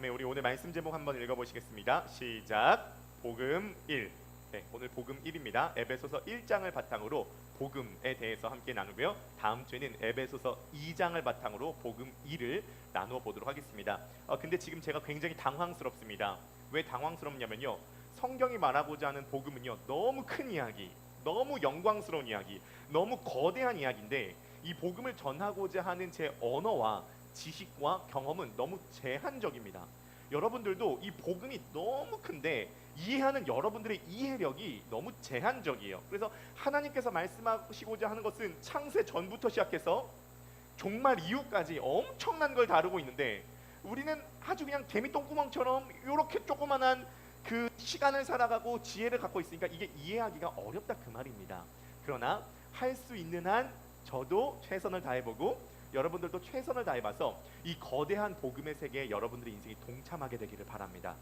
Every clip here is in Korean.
아멘. 우리 오늘 말씀 제목 한번 읽어보시겠습니다. 시작. 복음 1. 네, 오늘 복음 1입니다. 에베소서 1장을 바탕으로 복음에 대해서 함께 나누고요. 다음 주에는 에베소서 2장을 바탕으로 복음 2를 나누어 보도록 하겠습니다. 근데 지금 제가 굉장히 당황스럽습니다. 왜 당황스럽냐면요. 성경이 말하고자 하는 복음은요. 너무 큰 이야기, 너무 영광스러운 이야기, 너무 거대한 이야기인데 이 복음을 전하고자 하는 제 언어와 지식과 경험은 너무 제한적입니다. 여러분들도 이 복음이 너무 큰데 이해하는 여러분들의 이해력이 너무 제한적이에요. 그래서 하나님께서 말씀하시고자 하는 것은 창세 전부터 시작해서 종말 이후까지 엄청난 걸 다루고 있는데 우리는 아주 그냥 개미 똥구멍처럼 이렇게 조그만한 그 시간을 살아가고 지혜를 갖고 있으니까 이게 이해하기가 어렵다 그 말입니다. 그러나 할 수 있는 한 저도 최선을 다해보고 여러분들도 최선을 다해봐서 이 거대한 복음의 세계에 여러분들의 인생이 동참하게 되기를 바랍니다.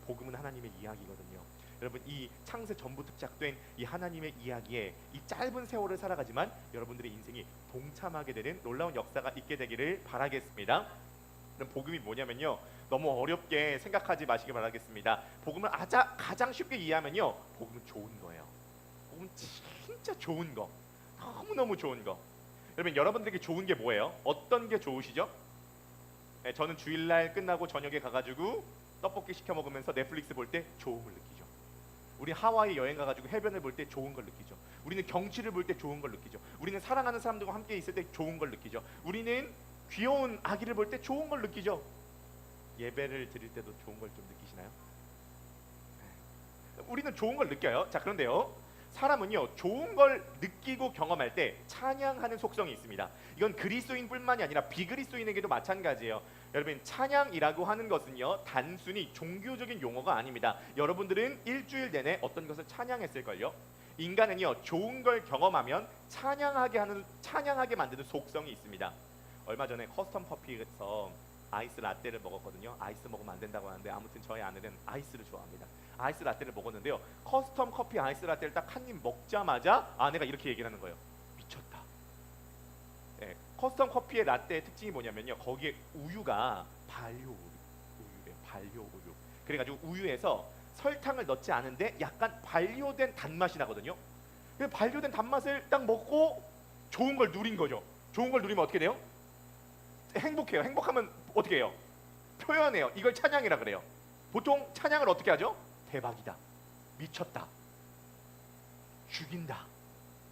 복음은 하나님의 이야기거든요. 여러분, 이 창세 전부터 시작된 이 하나님의 이야기에 이 짧은 세월을 살아가지만 여러분들의 인생이 동참하게 되는 놀라운 역사가 있게 되기를 바라겠습니다. 그럼 복음이 뭐냐면요, 너무 어렵게 생각하지 마시기 바라겠습니다. 복음을 가장 쉽게 이해하면요, 복음은 좋은 거예요. 복음은 진짜 좋은 거, 너무너무 좋은 거. 여러분, 여러분들에게 좋은 게 뭐예요? 어떤 게 좋으시죠? 네, 저는 주일날 끝나고 저녁에 가가지고 떡볶이 시켜 먹으면서 넷플릭스 볼 때 좋음을 느끼죠. 우리 하와이 여행 가가지고 해변을 볼 때 좋은 걸 느끼죠. 우리는 경치를 볼 때 좋은 걸 느끼죠. 우리는 사랑하는 사람들과 함께 있을 때 좋은 걸 느끼죠. 우리는 귀여운 아기를 볼 때 좋은 걸 느끼죠. 예배를 드릴 때도 좋은 걸 좀 느끼시나요? 네. 우리는 좋은 걸 느껴요. 자, 그런데요, 사람은요 좋은 걸 느끼고 경험할 때 찬양하는 속성이 있습니다. 이건 그리스도인뿐만이 아니라 비그리스도인에게도 마찬가지예요. 여러분, 찬양이라고 하는 것은요 단순히 종교적인 용어가 아닙니다. 여러분들은 일주일 내내 어떤 것을 찬양했을걸요. 인간은요 좋은 걸 경험하면 찬양하게 만드는 속성이 있습니다. 얼마 전에 커스텀 커피에서 아이스 라떼를 먹었거든요. 아이스 먹으면 안 된다고 하는데 아무튼 저희 아내는 아이스를 좋아합니다. 아이스 라떼를 먹었는데요, 커스텀 커피 아이스 라떼를 딱 한 입 먹자마자 아내가 이렇게 얘기를 하는 거예요. 미쳤다. 네, 커스텀 커피의 라떼의 특징이 뭐냐면요, 거기에 우유가 우유래요. 반려 우유. 그래가지고 우유에서 설탕을 넣지 않은데 약간 반려된 단맛이 나거든요. 그 반려된 단맛을 딱 먹고 좋은 걸 누린 거죠. 좋은 걸 누리면 어떻게 돼요? 행복해요. 행복하면 어떻게 해요? 표현해요. 이걸 찬양이라 그래요. 보통 찬양을 어떻게 하죠? 대박이다, 미쳤다, 죽인다,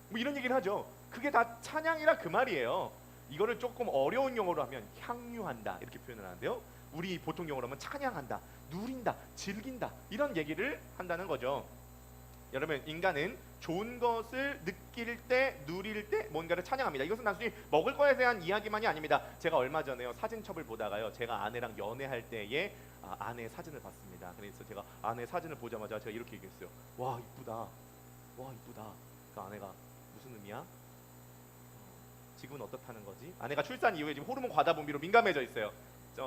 뭐 이런 얘기를 하죠. 그게 다 찬양이라 그 말이에요. 이거를 조금 어려운 용어로 하면 향유한다 이렇게 표현을 하는데요, 우리 보통 용어로 하면 찬양한다, 누린다, 즐긴다 이런 얘기를 한다는 거죠. 여러분, 인간은 좋은 것을 느낄 때, 누릴 때 뭔가를 찬양합니다. 이것은 단순히 먹을 거에 대한 이야기만이 아닙니다. 제가 얼마 전에요 사진첩을 보다가요, 제가 아내랑 연애할 때의 아내의 사진을 봤습니다. 그래서 제가 아내 사진을 보자마자 제가 이렇게 얘기했어요. 와 이쁘다, 와 이쁘다. 그 아내가 무슨 의미야? 지금은 어떻다는 거지? 아내가 출산 이후에 지금 호르몬 과다 분비로 민감해져 있어요.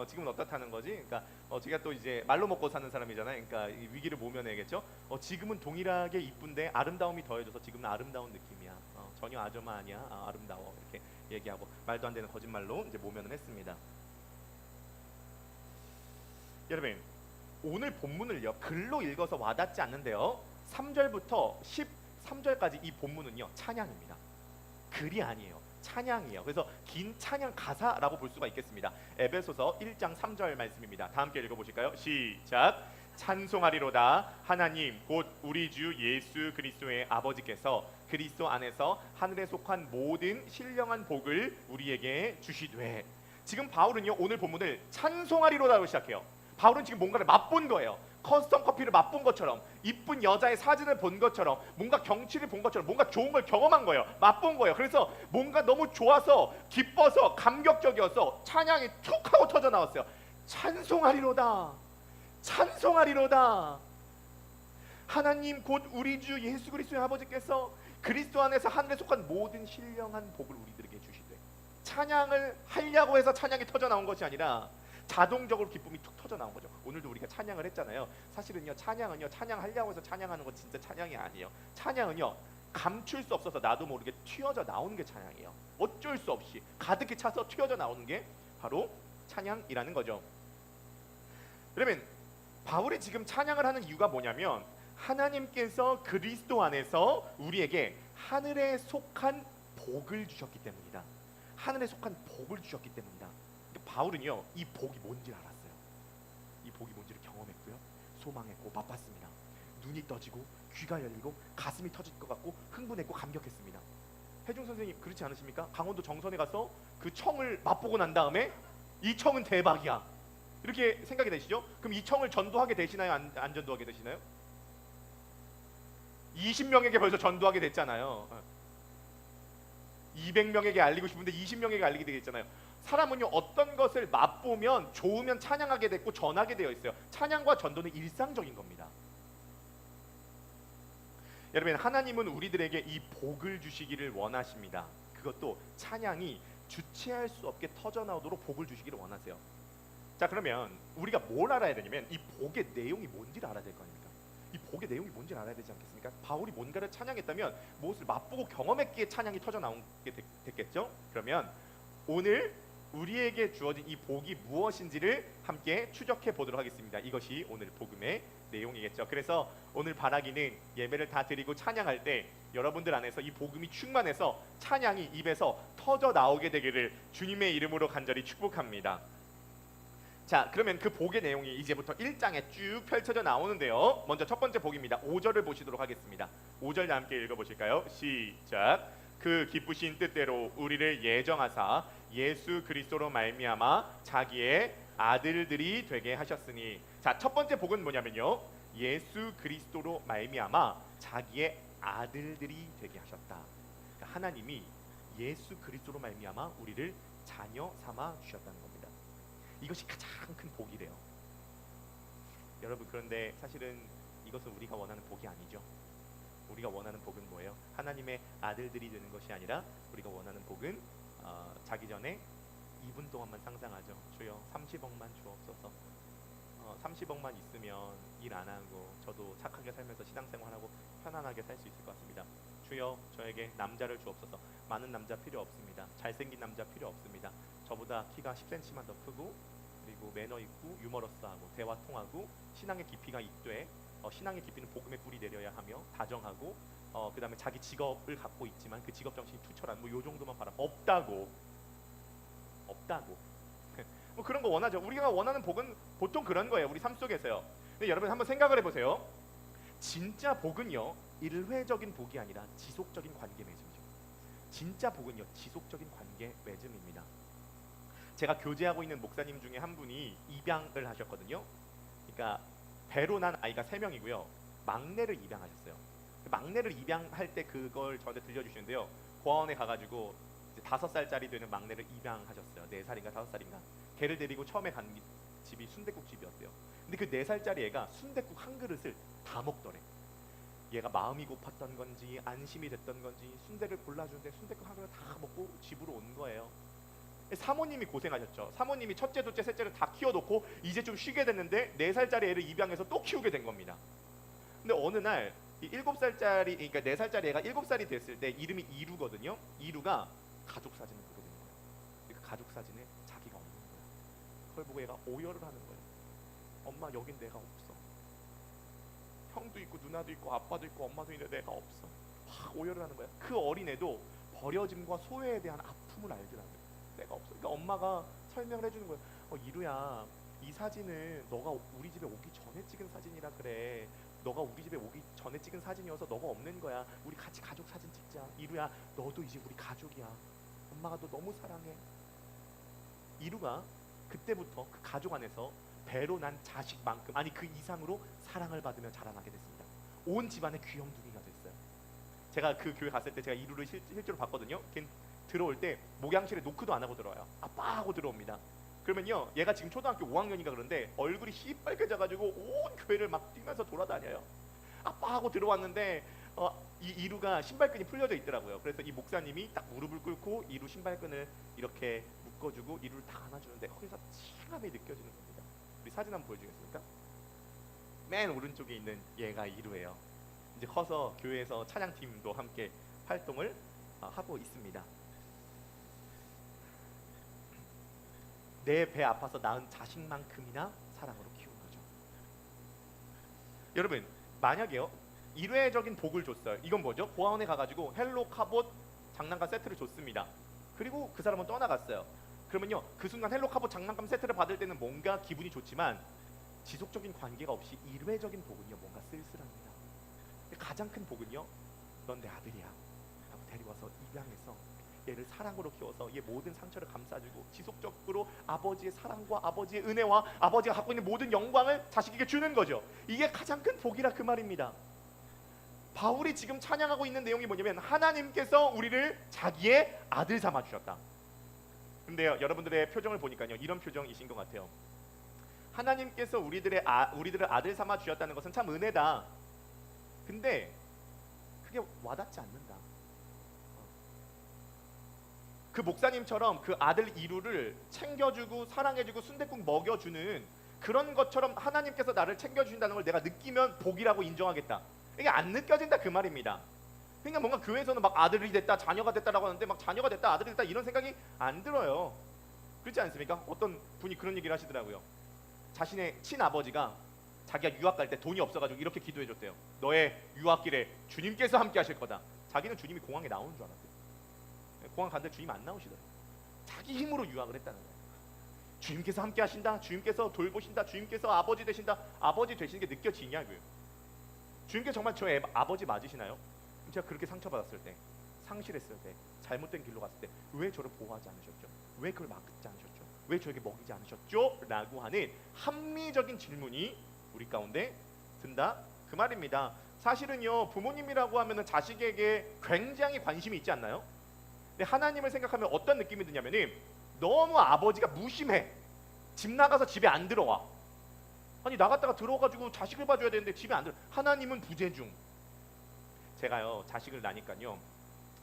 지금은 어떻다는 거지? 그러니까 제가 또 이제 말로 먹고 사는 사람이잖아요. 그러니까 이 위기를 모면해야겠죠. 지금은 동일하게 이쁜데 아름다움이 더해져서 지금은 아름다운 느낌이야. 전혀 아줌마 아니야. 아름다워 이렇게 얘기하고 말도 안 되는 거짓말로 이제 모면을 했습니다. 여러분, 오늘 본문을요 글로 읽어서 와닿지 않는데요, 3절부터 13절까지 이 본문은요 찬양입니다. 글이 아니에요, 찬양이에요. 그래서 긴 찬양 가사라고 볼 수가 있겠습니다. 에베소서 1장 3절 말씀입니다. 다 함께 읽어보실까요? 시작. 찬송하리로다 하나님 곧 우리 주 예수 그리스도의 아버지께서 그리스도 안에서 하늘에 속한 모든 신령한 복을 우리에게 주시되. 지금 바울은요 오늘 본문을 찬송하리로다로 시작해요. 바울은 지금 뭔가를 맛본 거예요. 커스텀 커피를 맛본 것처럼, 이쁜 여자의 사진을 본 것처럼, 뭔가 경치를 본 것처럼 뭔가 좋은 걸 경험한 거예요. 맛본 거예요. 그래서 뭔가 너무 좋아서, 기뻐서, 감격적이어서 찬양이 툭 하고 터져 나왔어요. 찬송하리로다, 찬송하리로다. 하나님 곧 우리 주 예수 그리스도의 아버지께서 그리스도 안에서 하늘에 속한 모든 신령한 복을 우리들에게 주시되. 찬양을 하려고 해서 찬양이 터져 나온 것이 아니라 자동적으로 기쁨이 툭 터져 나온 거죠. 오늘도 우리가 찬양을 했잖아요. 사실은요 찬양은요 찬양하려고 해서 찬양하는 건 진짜 찬양이 아니에요. 찬양은요 감출 수 없어서 나도 모르게 튀어져 나오는 게 찬양이에요. 어쩔 수 없이 가득히 차서 튀어져 나오는 게 바로 찬양이라는 거죠. 그러면 바울이 지금 찬양을 하는 이유가 뭐냐면 하나님께서 그리스도 안에서 우리에게 하늘에 속한 복을 주셨기 때문이다. 하늘에 속한 복을 주셨기 때문이다. 그러니까 바울은요, 이 복이 뭔지 알았어요. 이 복이 뭔지를 경험했고요, 소망했고 맛봤습니다. 눈이 떠지고 귀가 열리고 가슴이 터질 것 같고 흥분했고 감격했습니다. 혜중 선생님 그렇지 않으십니까? 강원도 정선에 가서 그 청을 맛보고 난 다음에 이 청은 대박이야, 이렇게 생각이 되시죠? 그럼 이 청을 전도하게 되시나요? 안 전도하게 되시나요? 20명에게 벌써 전도하게 됐잖아요. 200명에게 알리고 싶은데 20명에게 알리게 되겠잖아요. 사람은요, 어떤 것을 맛보면 좋으면 찬양하게 됐고 전하게 되어 있어요. 찬양과 전도는 일상적인 겁니다. 여러분, 하나님은 우리들에게 이 복을 주시기를 원하십니다. 그것도 찬양이 주체할 수 없게 터져나오도록 복을 주시기를 원하세요. 자, 그러면 우리가 뭘 알아야 되냐면 이 복의 내용이 뭔지를 알아야 될 거 아닙니까? 이 복의 내용이 뭔지를 알아야 되지 않겠습니까? 바울이 뭔가를 찬양했다면 무엇을 맛보고 경험했기에 찬양이 터져나오게 됐겠죠? 그러면 오늘 우리에게 주어진 이 복이 무엇인지를 함께 추적해 보도록 하겠습니다. 이것이 오늘 복음의 내용이겠죠. 그래서 오늘 바라기는 예배를 다 드리고 찬양할 때 여러분들 안에서 이 복음이 충만해서 찬양이 입에서 터져 나오게 되기를 주님의 이름으로 간절히 축복합니다. 자, 그러면 그 복의 내용이 이제부터 1장에 쭉 펼쳐져 나오는데요. 먼저 첫 번째 복입니다. 5절을 보시도록 하겠습니다. 5절 함께 읽어보실까요? 시작. 그 기쁘신 뜻대로 우리를 예정하사 예수 그리스도로 말미암아 자기의 아들들이 되게 하셨으니. 자, 첫 번째 복은 뭐냐면요, 예수 그리스도로 말미암아 자기의 아들들이 되게 하셨다. 그러니까 하나님이 예수 그리스도로 말미암아 우리를 자녀 삼아 주셨다는 겁니다. 이것이 가장 큰 복이래요. 여러분, 그런데 사실은 이것은 우리가 원하는 복이 아니죠. 우리가 원하는 복은 뭐예요? 하나님의 아들들이 되는 것이 아니라 우리가 원하는 복은 자기 전에 2분 동안만 상상하죠. 주여 30억만 주옵소서. 30억만 있으면 일 안 하고 저도 착하게 살면서 신앙생활하고 편안하게 살 수 있을 것 같습니다. 주여 저에게 남자를 주옵소서. 많은 남자 필요 없습니다. 잘생긴 남자 필요 없습니다. 저보다 키가 10cm만 더 크고 그리고 매너 있고 유머러스하고 대화 통하고 신앙의 깊이가 있되 신앙의 깊이는 복음의 뿌리 내려야 하며 다정하고 그 다음에 자기 직업을 갖고 있지만 그 직업 정신이 투철한 요 정도만 바라. 없다고 뭐 그런 거 원하죠. 우리가 원하는 복은 보통 그런 거예요, 우리 삶 속에서요. 근데 여러분 한번 생각을 해보세요. 진짜 복은요, 일회적인 복이 아니라 지속적인 관계 맺음이죠. 진짜 복은요, 지속적인 관계 맺음입니다. 제가 교제하고 있는 목사님 중에 한 분이 입양을 하셨거든요. 그러니까 배로 난 아이가 3명이고요. 막내를 입양하셨어요. 막내를 입양할 때 그걸 저한테 들려주시는데요. 고아원에 가가지고 이제 5살짜리 되는 막내를 입양하셨어요. 4살인가 5살인가. 걔를 데리고 처음에 간 집이 순댓국 집이었대요. 근데 그 4살짜리 애가 순댓국 한 그릇을 다 먹더래. 얘가 마음이 고팠던 건지 안심이 됐던 건지 순대를 골라주는데 순댓국 한 그릇 다 먹고 집으로 온 거예요. 사모님이 고생하셨죠. 사모님이 첫째, 둘째, 셋째를 다 키워놓고 이제 좀 쉬게 됐는데 4살짜리 애를 입양해서 또 키우게 된 겁니다. 근데 어느 날 이 7살짜리, 그러니까 4살짜리 애가 7살이 됐을 때 이름이 이루거든요. 이루가 가족 사진을 보게 되는 거예요. 그 가족 사진에 자기가 없는 거예요. 그걸 보고 얘가 오열을 하는 거예요. 엄마, 여긴 내가 없어. 형도 있고 누나도 있고 아빠도 있고 엄마도 있는데 내가 없어. 막 오열을 하는 거예요. 그 어린애도 버려짐과 소외에 대한 아픔을 알더라고요. 내가 없어. 그러니까 엄마가 설명을 해주는 거예요. 이루야, 이 사진은 너가 우리 집에 오기 전에 찍은 사진이라 그래. 너가 우리 집에 오기 전에 찍은 사진이어서 너가 없는 거야. 우리 같이 가족 사진 찍자. 이루야, 너도 이제 우리 가족이야. 엄마가 너 너무 사랑해. 이루가 그때부터 그 가족 안에서 배로 난 자식만큼, 아니 그 이상으로 사랑을 받으며 자라나게 됐습니다. 온 집안의 귀염둥이가 됐어요. 제가 그 교회 갔을 때 제가 이루를 실제로 봤거든요. 걔 들어올 때 목양실에 노크도 안 하고 들어와요. 아빠 하고 들어옵니다. 그러면요, 얘가 지금 초등학교 5학년이가 그런데 얼굴이 시뻘개져가지고 온 교회를 막 뛰면서 돌아다녀요. 아빠 하고 들어왔는데 이 이루가 신발끈이 풀려져 있더라고요. 그래서 이 목사님이 딱 무릎을 꿇고 이루 신발끈을 이렇게 묶어주고 이루를 다 안아주는데 거기서 칭함이 느껴지는 겁니다. 우리 사진 한번 보여주겠습니까? 맨 오른쪽에 있는 얘가 이루예요. 이제 커서 교회에서 찬양팀도 함께 활동을 하고 있습니다. 내 배 아파서 낳은 자식만큼이나 사랑으로 키운 거죠. 여러분 만약에요 일회적인 복을 줬어요. 이건 뭐죠? 고아원에 가가지고 헬로 카봇 장난감 세트를 줬습니다. 그리고 그 사람은 떠나갔어요. 그러면요 그 순간 헬로 카봇 장난감 세트를 받을 때는 뭔가 기분이 좋지만 지속적인 관계가 없이 일회적인 복은요 뭔가 쓸쓸합니다. 가장 큰 복은요 넌 내 아들이야 라고 데려와서 입양해서 얘를 사랑으로 키워서 얘 모든 상처를 감싸주고 지속적으로 아버지의 사랑과 아버지의 은혜와 아버지가 갖고 있는 모든 영광을 자식에게 주는 거죠. 이게 가장 큰 복이라 그 말입니다. 바울이 지금 찬양하고 있는 내용이 뭐냐면 하나님께서 우리를 자기의 아들 삼아 주셨다. 근데요 여러분들의 표정을 보니까요 이런 표정이신 것 같아요. 하나님께서 우리들을 아들 삼아 주셨다는 것은 참 은혜다. 근데 그게 와닿지 않는다. 그 목사님처럼 그 아들 이루를 챙겨주고 사랑해주고 순댓국 먹여주는 그런 것처럼 하나님께서 나를 챙겨주신다는 걸 내가 느끼면 복이라고 인정하겠다. 이게 안 느껴진다 그 말입니다. 그러니까 뭔가 교회에서는 막 아들이 됐다 자녀가 됐다라고 하는데 막 자녀가 됐다 아들이 됐다 이런 생각이 안 들어요. 그렇지 않습니까? 어떤 분이 그런 얘기를 하시더라고요. 자신의 친아버지가 자기가 유학 갈 때 돈이 없어가지고 이렇게 기도해줬대요. 너의 유학길에 주님께서 함께 하실 거다. 자기는 주님이 공항에 나오는 줄 알았대요. 공항 갔는데 주님 안 나오시더라고요. 자기 힘으로 유학을 했다는 거예요. 주님께서 함께 하신다. 주님께서 돌보신다. 주님께서 아버지 되신다. 아버지 되시는 게 느껴지냐고요. 주님께서 정말 저 아버지 맞으시나요? 제가 그렇게 상처받았을 때, 상실했을 때, 잘못된 길로 갔을 때 왜 저를 보호하지 않으셨죠? 왜 그걸 막지 않으셨죠? 왜 저에게 먹이지 않으셨죠? 라고 하는 합리적인 질문이 우리 가운데 든다 그 말입니다. 사실은요 부모님이라고 하면은 자식에게 굉장히 관심이 있지 않나요? 근데 하나님을 생각하면 어떤 느낌이 드냐면은 너무 아버지가 무심해. 집 나가서 집에 안 들어와. 아니 나갔다가 들어와가지고 자식을 봐줘야 되는데 집에 안 들어. 하나님은 부재중. 제가요 자식을 낳으니까요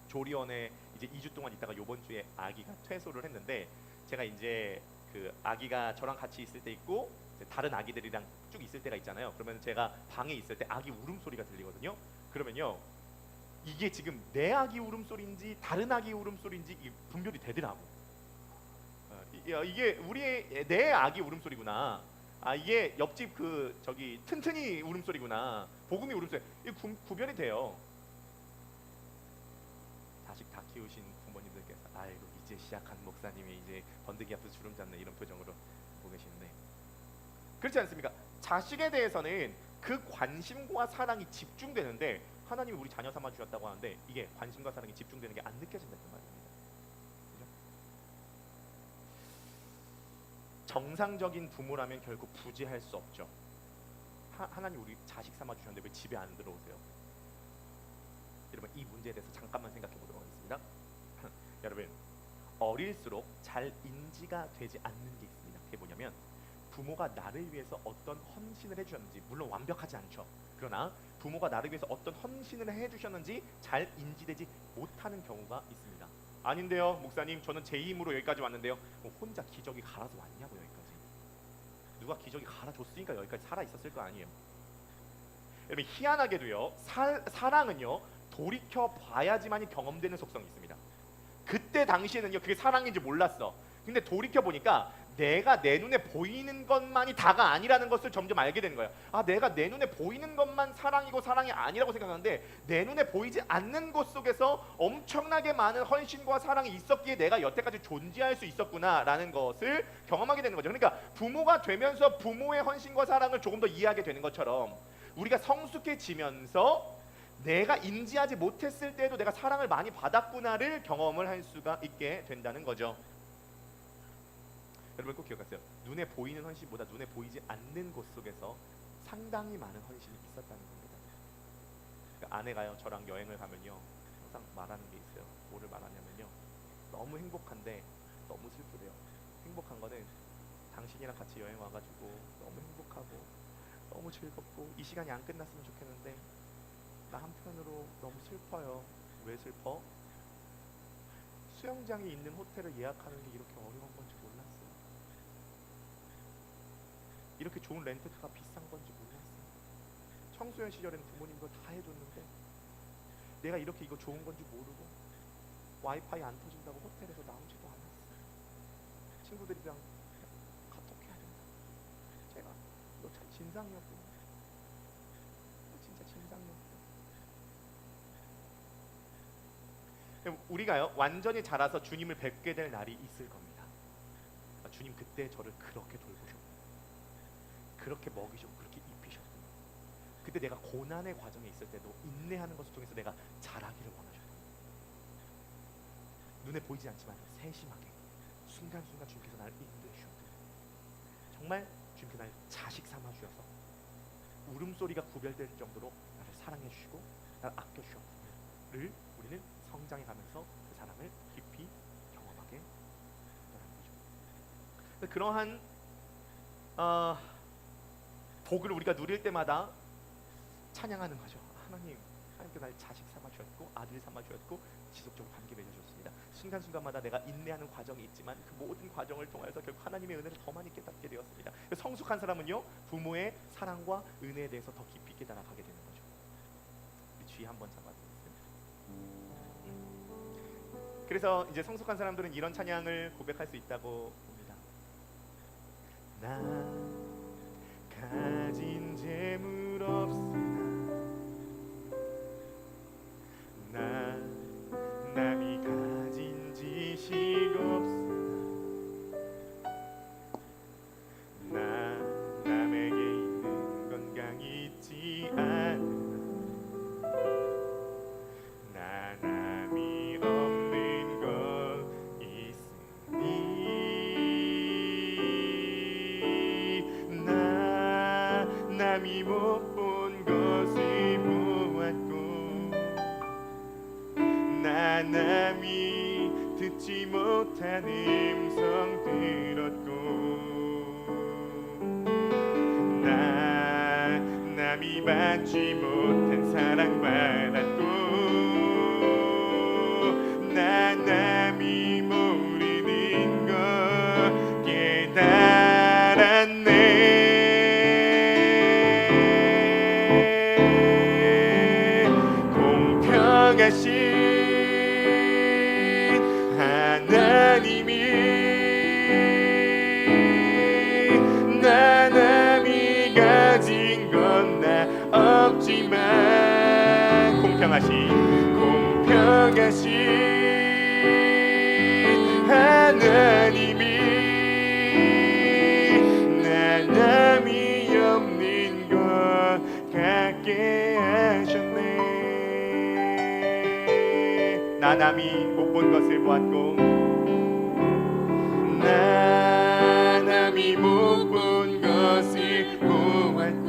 조리원에 이제 2주 동안 있다가 요번 주에 아기가 퇴소를 했는데 제가 이제 그 아기가 저랑 같이 있을 때 있고 다른 아기들이랑 쭉 있을 때가 있잖아요. 그러면 제가 방에 있을 때 아기 울음소리가 들리거든요. 그러면요 이게 지금 내 아기 울음소리인지 다른 아기 울음소리인지 분별이 되더라고. 이게 내 아기 울음소리구나. 아 이게 옆집 그 저기 튼튼이 울음소리구나. 복음이 울음소리. 이 구별이 돼요. 자식 다 키우신 부모님들께서 아이고 이제 시작한 목사님이 이제 번데기 앞에서 주름 잡는 이런 표정으로 보고 계시는데 그렇지 않습니까? 자식에 대해서는 그 관심과 사랑이 집중되는데 하나님이 우리 자녀 삼아 주셨다고 하는데 이게 관심과 사랑이 집중되는 게 안 느껴진다는 말입니다. 그죠? 정상적인 부모라면 결국 부재할 수 없죠. 하나님 우리 자식 삼아 주셨는데 왜 집에 안 들어오세요? 여러분 이 문제에 대해서 잠깐만 생각해 보도록 하겠습니다. 여러분 어릴수록 잘 인지가 되지 않는 게 있습니다. 그게 뭐냐면 부모가 나를 위해서 어떤 헌신을 해주셨는지 물론 완벽하지 않죠. 그러나 부모가 나를 위해서 어떤 헌신을 해주셨는지 잘 인지되지 못하는 경우가 있습니다. 아닌데요 목사님 저는 제 힘으로 여기까지 왔는데요. 뭐 혼자 기저귀 갈아서 왔냐고 여기까지. 누가 기저귀 갈아줬으니까 여기까지 살아있었을 거 아니에요. 여러분 희한하게도요 사랑은요 돌이켜 봐야지만이 경험되는 속성이 있습니다. 그때 당시에는요 그게 사랑인지 몰랐어. 근데 돌이켜 보니까 내가 내 눈에 보이는 것만이 다가 아니라는 것을 점점 알게 되는 거예요. 아 내가 내 눈에 보이는 것만 사랑이고 사랑이 아니라고 생각하는데 내 눈에 보이지 않는 곳 속에서 엄청나게 많은 헌신과 사랑이 있었기에 내가 여태까지 존재할 수 있었구나라는 것을 경험하게 되는 거죠. 그러니까 부모가 되면서 부모의 헌신과 사랑을 조금 더 이해하게 되는 것처럼 우리가 성숙해지면서 내가 인지하지 못했을 때도 내가 사랑을 많이 받았구나를 경험을 할 수가 있게 된다는 거죠. 여러분 꼭 기억하세요. 눈에 보이는 헌신보다 눈에 보이지 않는 곳 속에서 상당히 많은 헌신이 있었다는 겁니다. 그러니까 아내가요 저랑 여행을 가면요 항상 말하는 게 있어요. 뭐를 말하냐면요 너무 행복한데 너무 슬프대요. 행복한 거는 당신이랑 같이 여행 와가지고 너무 행복하고 너무 즐겁고 이 시간이 안 끝났으면 좋겠는데 나 한편으로 너무 슬퍼요. 왜 슬퍼? 수영장이 있는 호텔을 예약하는 게 이렇게 어려운 건지 몰랐어요. 이렇게 좋은 렌트카가 비싼 건지 몰랐어요. 청소년 시절에는 부모님 거 다 해줬는데 내가 이렇게 이거 좋은 건지 모르고 와이파이 안 터진다고 호텔에서 나오지도 않았어요. 친구들이랑 카톡해야 된다. 제가 너 참 진상이었구나. 심상용. 우리가요 완전히 자라서 주님을 뵙게 될 날이 있을 겁니다. 주님 그때 저를 그렇게 돌보셨고, 그렇게 먹이셨고, 그렇게 입히셨고, 그때 내가 고난의 과정에 있을 때도 인내하는 것을 통해서 내가 자라기를 원하셨고, 눈에 보이지 않지만 세심하게 순간순간 주님께서 나를 인도해 주셨고, 정말 주님께서 나를 자식 삼아 주셔서 울음소리가 구별될 정도로 나를 사랑해 주시고 나를 아껴 주셨음을 우리는 성장해 가면서 그 사랑을 깊이 경험하게 되는 거죠. 그러한 복을 우리가 누릴 때마다 찬양하는 거죠. 하나님께 날 자식 삼아 주셨고 아들 삼아 주셨고 지속적으로 관계 맺어 주셨습니다. 순간순간마다 내가 인내하는 과정이 있지만 그 모든 과정을 통해서 결국 하나님의 은혜를 더 많이 깨닫게 되었습니다. 성숙한 사람은요 부모의 사랑과 은혜에 대해서 더 깊이 깨달아가게 되는 거죠. 우리 주의 한번 잡아보겠습니다. 그래서 이제 성숙한 사람들은 이런 찬양을 고백할 수 있다고 봅니다. 나 가진 재물 없으나 나 남이 가진 지식 없으나 나 남에게 있는 건강 있지 않으나 나 남이 없는 것 있으니 나 남이 못 본 것을 보았고 나 남이 듣지 못한 음성 들었고 나 남이 받지 못한 사랑 받았고 나 남이 모르는 것 깨달았네. 공평하신 하나님이 나 남이 가진 건 나 없지만 공평하신 하나님이 나 남이 없는 것 같게 하셨네. 나 남이 못 본 것을 보았고 나 남이 못 본 것을 보았고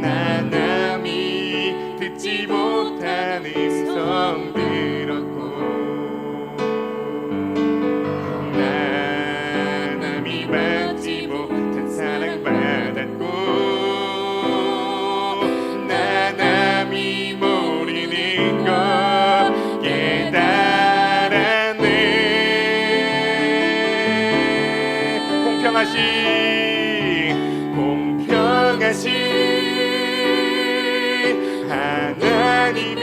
나 남이 듣지 못한 음성 들었고 나 남이 받지 못한 사랑 받았고 나 남이 모르는 것 깨달았네. 공평하신 하나님이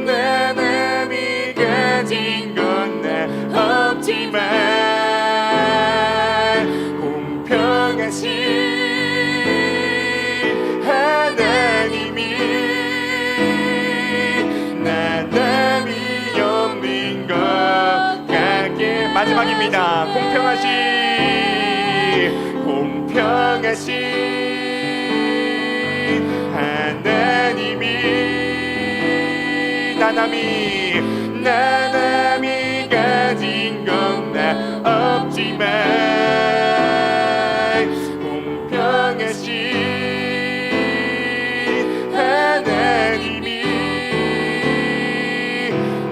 나 남이 가진 건 나 없지만 공평하신 하나님이 나 남이 없는 것 같게. 마지막입니다. 공평하신 하나님이 나 남이 가진 건 나 없지만 공평하신 하나님이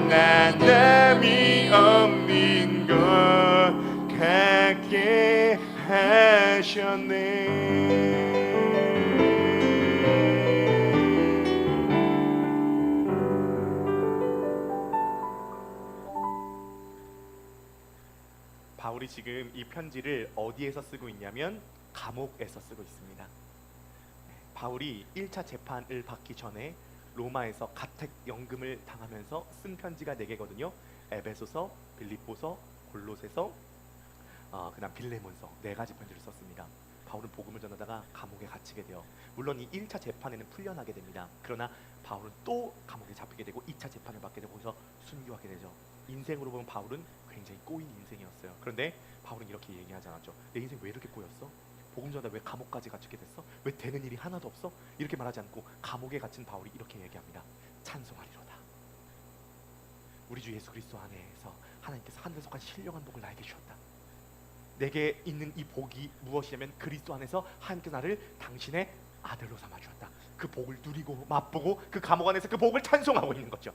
나 남이 없는 것 같게 하셨네. 바울이 지금 이 편지를 어디에서 쓰고 있냐면 감옥에서 쓰고 있습니다. 바울이 1차 재판을 받기 전에 로마에서 가택 연금을 당하면서 쓴 편지가 4개거든요. 에베소서, 빌립보서, 골로새서, 그다음 빌레몬서 4가지 편지를 썼습니다. 바울은 복음을 전하다가 감옥에 갇히게 돼요. 물론 이 1차 재판에는 풀려나게 됩니다. 그러나 바울은 또 감옥에 잡히게 되고 2차 재판을 받게 되고 거기서 순교하게 되죠. 인생으로 보면 바울은 굉장히 꼬인 인생이었어요. 그런데 바울은 이렇게 얘기하지 않았죠. 내 인생 왜 이렇게 꼬였어? 복음 전하다 왜 감옥까지 갇히게 됐어? 왜 되는 일이 하나도 없어? 이렇게 말하지 않고 감옥에 갇힌 바울이 이렇게 얘기합니다. 찬송하리로다. 우리 주 예수 그리스도 안에서 하나님께서 하늘에 속한 신령한 복을 나에게 주셨다. 내게 있는 이 복이 무엇이냐면 그리스도 안에서 하나님께서 나를 당신의 아들로 삼아 주었다. 그 복을 누리고 맛보고 그 감옥 안에서 그 복을 찬송하고 있는 거죠.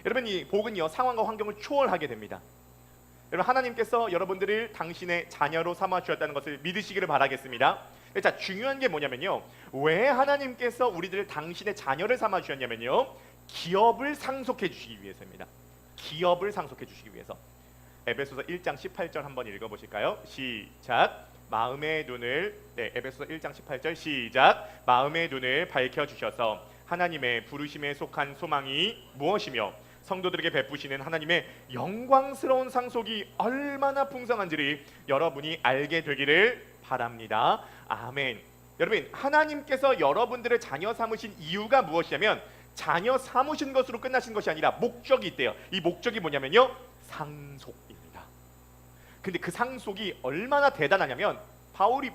여러분, 이 복은요 상황과 환경을 초월하게 됩니다. 여러분, 하나님께서 여러분들을 당신의 자녀로 삼아 주셨다는 것을 믿으시기를 바라겠습니다. 자, 중요한 게 뭐냐면요, 왜 하나님께서 우리들을 당신의 자녀를 삼아 주셨냐면요, 기업을 상속해 주시기 위해서입니다. 기업을 상속해 주시기 위해서. 에베소서 1장 18절 한번 읽어보실까요? 시작. 마음의 눈을, 에베소서 1장 18절 시작. 마음의 눈을 밝혀주셔서 하나님의 부르심에 속한 소망이 무엇이며 성도들에게 베푸시는 하나님의 영광스러운 상속이 얼마나 풍성한지를 여러분이 알게 되기를 바랍니다. 아멘. 여러분, 하나님께서 여러분들을 자녀 삼으신 이유가 무엇이냐면 자녀 삼으신 것으로 끝나신 것이 아니라 목적이 있대요. 이 목적이 뭐냐면요, 상속입니다. 근데 그 상속이 얼마나 대단하냐면 바울이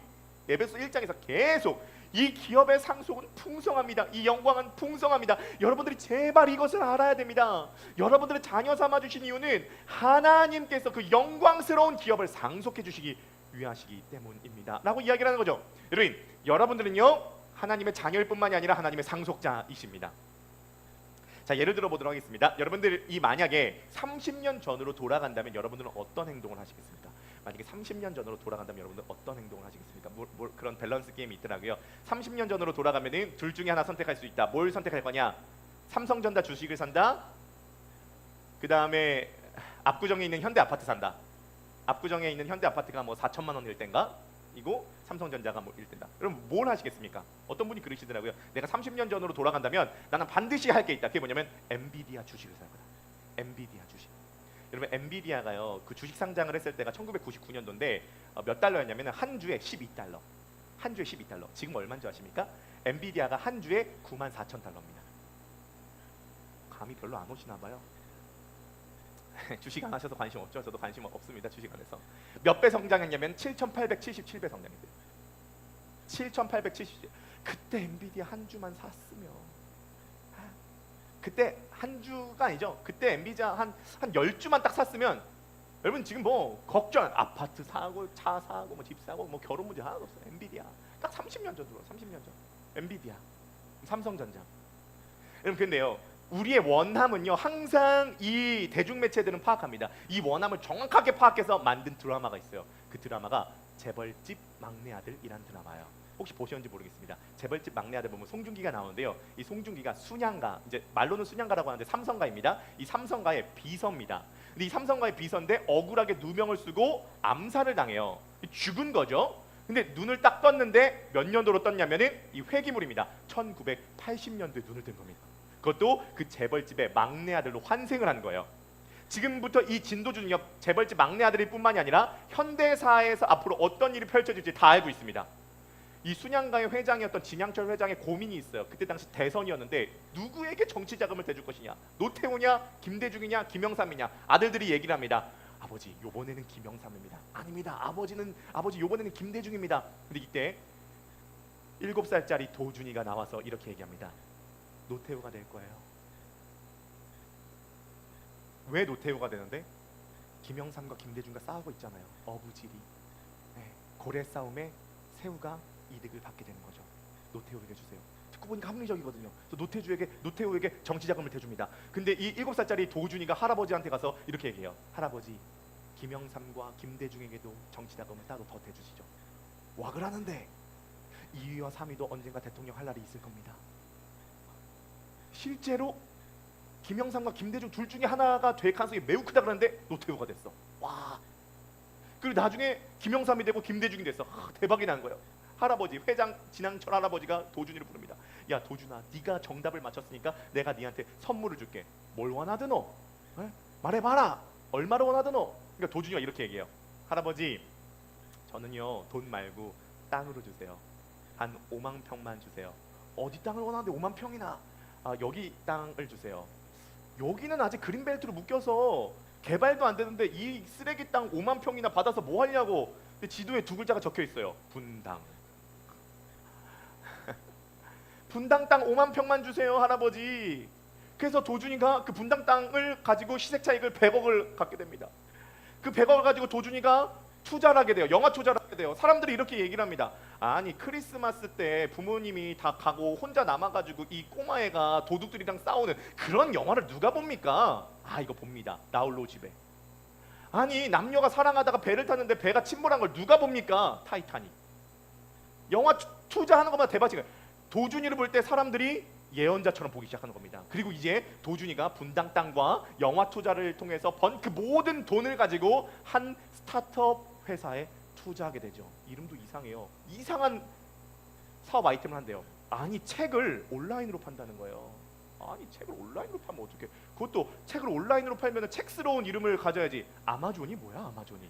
에베소 1장에서 계속 이 기업의 상속은 풍성합니다. 이 영광은 풍성합니다. 여러분들이 제발 이것을 알아야 됩니다. 여러분들을 자녀 삼아 주신 이유는 하나님께서 그 영광스러운 기업을 상속해 주시기 위하시기 때문입니다 라고 이야기를 하는 거죠. 여러분, 여러분들은요 하나님의 자녀일 뿐만이 아니라 하나님의 상속자이십니다. 자, 예를 들어 보도록 하겠습니다. 여러분들이 만약에 30년 전으로 돌아간다면 여러분들은 어떤 행동을 하시겠습니까? 만약에 30년 전으로 돌아간다면 여러분들 어떤 행동을 하시겠습니까? 그런 밸런스 게임이 있더라고요. 30년 전으로 돌아가면은 둘 중에 하나 선택할 수 있다. 뭘 선택할 거냐? 삼성전자 주식을 산다. 그 다음에 압구정에 있는 현대 아파트 산다. 압구정에 있는 현대 아파트가 뭐 4천만 원일 땐가? 이고 삼성전자가 뭐 1등다. 그럼 뭘 하시겠습니까? 어떤 분이 그러시더라고요. 내가 30년 전으로 돌아간다면 나는 반드시 할 게 있다. 그게 뭐냐면 엔비디아 주식을 살 거다. 엔비디아 주식. 여러분, 엔비디아가요 그 주식 상장을 했을 때가 1999년도인데 몇 달러였냐면 한 주에 12달러. 한 주에 12달러. 지금 얼마인 줄 아십니까? 엔비디아가 한 주에 94,000달러입니다. 감이 별로 안 오시나 봐요. 주식 안 하셔서 관심 없죠? 저도 관심 없습니다. 주식 안 해서. 몇 배 성장했냐면 7,877배 성장했대요. 7,877. 그때 엔비디아 한 주만 샀으면, 그때 한 주가 아니죠. 그때 엔비디아 한 10주만 딱 샀으면 여러분 지금 뭐 걱정, 아파트 사고 차 사고 뭐 집 사고 뭐 결혼 문제 하나도 없어요. 엔비디아 딱 30년 전으로, 30년 전 엔비디아, 삼성전자. 여러분, 근데요 우리의 원함은요 항상 이 대중매체들은 파악합니다. 이 원함을 정확하게 파악해서 만든 드라마가 있어요. 그 드라마가 재벌집 막내 아들이란 드라마예요. 혹시 보셨는지 모르겠습니다. 재벌집 막내 아들 보면 송중기가 나오는데요, 이 송중기가 순양가, 이제 말로는 순양가라고 하는데 삼성가입니다. 이 삼성가의 비서입니다. 근데 이 삼성가의 비서인데 억울하게 누명을 쓰고 암살을 당해요. 죽은 거죠. 근데 눈을 딱 떴는데 몇 년도로 떴냐면은 이 회기물입니다. 1980년도에 눈을 뜬 겁니다. 그것도 그 재벌집의 막내 아들로 환생을 한 거예요. 지금부터 이 진도준이요 재벌집 막내 아들일 뿐만이 아니라 현대사에서 앞으로 어떤 일이 펼쳐질지 다 알고 있습니다. 이 순양가의 회장이었던 진양철 회장의 고민이 있어요. 그때 당시 대선이었는데 누구에게 정치 자금을 대줄 것이냐? 노태우냐? 김대중이냐? 김영삼이냐? 아들들이 얘기를 합니다. 아버지, 요번에는 김영삼입니다. 아닙니다. 아버지 요번에는 김대중입니다. 근데 이때 7살짜리 도준이가 나와서 이렇게 얘기합니다. 노태우가 될 거예요. 왜 노태우가 되는데? 김영삼과 김대중과 싸우고 있잖아요. 어부지리. 고래 싸움에 새우가 이득을 받게 되는 거죠. 노태우에게 주세요. 듣고 보니까 합리적이거든요. 그래서 노태우에게 정치 자금을 대줍니다. 근데 이 7살짜리 도준이가 할아버지한테 가서 이렇게 얘기해요. 할아버지, 김영삼과 김대중에게도 정치 자금을 따로 더 대주시죠. 와 그러는데 2위와 3위도 언젠가 대통령 할 날이 있을 겁니다. 실제로 김영삼과 김대중 둘 중에 하나가 될 가능성이 매우 크다 그러는데 노태우가 됐어. 와. 그리고 나중에 김영삼이 되고 김대중이 됐어. 대박이 난 거예요. 할아버지, 회장 진양철 할아버지가 도준이를 부릅니다. 야 도준아, 네가 정답을 맞췄으니까 내가 네한테 선물을 줄게. 뭘 원하드노? 말해봐라. 얼마를 원하드노? 그러니까 도준이가 이렇게 얘기해요. 할아버지, 저는요 돈 말고 땅으로 주세요. 한 5만 평만 주세요. 어디 땅을 원하는데 5만 평이나? 여기 땅을 주세요. 여기는 아직 그린벨트로 묶여서 개발도 안 되는데 이 쓰레기 땅 5만 평이나 받아서 뭐 하려고? 근데 지도에 두 글자가 적혀 있어요. 분당. 분당 땅 5만 평만 주세요, 할아버지. 그래서 도준이가 그 분당 땅을 가지고 시세 차익을 100억을 갖게 됩니다. 그 100억을 가지고 도준이가 투자를 하게 돼요. 영화 투자를 하게 돼요. 사람들이 이렇게 얘기를 합니다. 아니 크리스마스 때 부모님이 다 가고 혼자 남아가지고 이 꼬마애가 도둑들이랑 싸우는 그런 영화를 누가 봅니까? 이거 봅니다. 나홀로 집에. 아니 남녀가 사랑하다가 배를 탔는데 배가 침몰한 걸 누가 봅니까? 타이타닉. 영화 투자하는 것만 대박이에요. 도준이를 볼 때 사람들이 예언자처럼 보기 시작하는 겁니다. 그리고 이제 도준이가 분당 땅과 영화 투자를 통해서 번 그 모든 돈을 가지고 한 스타트업 회사에 투자하게 되죠. 이름도 이상해요. 이상한 사업 아이템을 한대요. 아니 책을 온라인으로 판다는 거예요. 아니 책을 온라인으로 팔면 어떡해? 그것도 책을 온라인으로 팔면 책스러운 이름을 가져야지. 아마존이 뭐야? 아마존이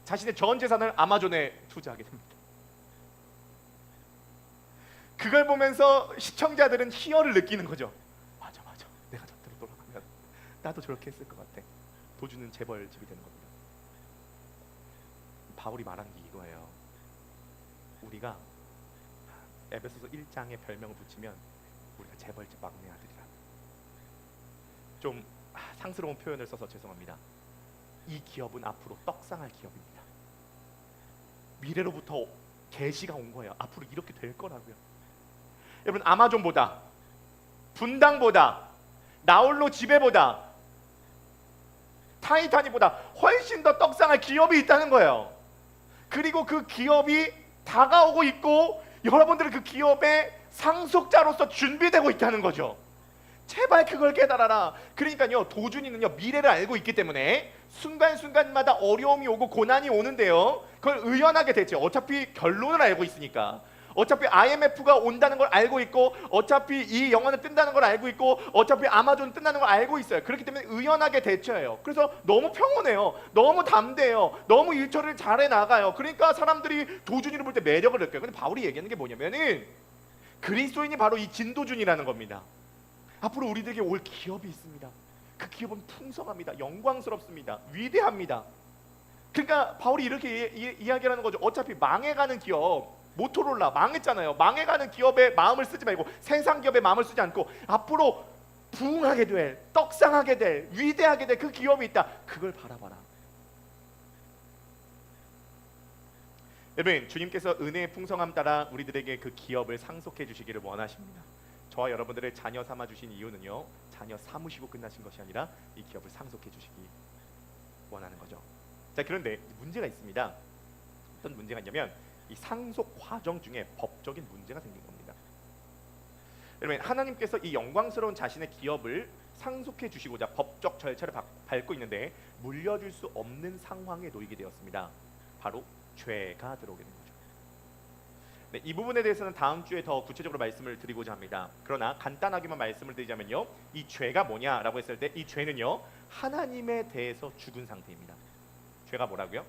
자신의 전 재산을 아마존에 투자하게 됩니다. 그걸 보면서 시청자들은 희열을 느끼는 거죠. 맞아 내가 저대로 돌아가면 나도 저렇게 했을 것 같아. 도주는 재벌집이 되는 겁니다. 바울이 말한 게 이거예요. 우리가 에베소서 1장에 별명을 붙이면 우리가 재벌집 막내 아들이라. 좀 상스러운 표현을 써서 죄송합니다. 이 기업은 앞으로 떡상할 기업입니다. 미래로부터 계시가 온 거예요. 앞으로 이렇게 될 거라고요. 여러분 아마존보다 분당보다 나홀로 지배보다 타이타닉보다 훨씬 더 떡상할 기업이 있다는 거예요. 그리고 그 기업이 다가오고 있고 여러분들은 그 기업의 상속자로서 준비되고 있다는 거죠. 제발 그걸 깨달아라. 그러니까요 도준이는요 미래를 알고 있기 때문에 순간순간마다 어려움이 오고 고난이 오는데요 그걸 의연하게 대처. 어차피 결론을 알고 있으니까. 어차피 IMF가 온다는 걸 알고 있고 어차피 이 영화는 뜬다는 걸 알고 있고 어차피 아마존 뜬다는 걸 알고 있어요. 그렇기 때문에 의연하게 대처해요. 그래서 너무 평온해요. 너무 담대해요. 너무 일처리를 잘해 나가요. 그러니까 사람들이 도준이를 볼 때 매력을 느껴요. 근데 바울이 얘기하는 게 뭐냐면은 그리스도인이 바로 이 진도준이라는 겁니다. 앞으로 우리들에게 올 기업이 있습니다. 그 기업은 풍성합니다. 영광스럽습니다. 위대합니다. 그러니까 바울이 이렇게 이야기하는 거죠. 어차피 망해가는 기업 모토로라 망했잖아요. 망해가는 기업에 마음을 쓰지 말고 세상 기업에 마음을 쓰지 않고 앞으로 부흥하게 될, 떡상하게 될, 위대하게 될 그 기업이 있다. 그걸 바라봐라. 여러분 주님께서 은혜의 풍성함 따라 우리들에게 그 기업을 상속해 주시기를 원하십니다. 저와 여러분들을 자녀 삼아 주신 이유는요 자녀 삼으시고 끝나신 것이 아니라 이 기업을 상속해 주시기 원하는 거죠. 자 그런데 문제가 있습니다. 어떤 문제가 있냐면 이 상속 과정 중에 법적인 문제가 생긴 겁니다. 여러분 하나님께서 이 영광스러운 자신의 기업을 상속해 주시고자 법적 절차를 밟고 있는데 물려줄 수 없는 상황에 놓이게 되었습니다. 바로 죄가 들어오게 된 거죠. 네, 이 부분에 대해서는 다음 주에 더 구체적으로 말씀을 드리고자 합니다. 그러나 간단하게만 말씀을 드리자면요 이 죄가 뭐냐라고 했을 때 이 죄는요 하나님에 대해서 죽은 상태입니다. 죄가 뭐라고요?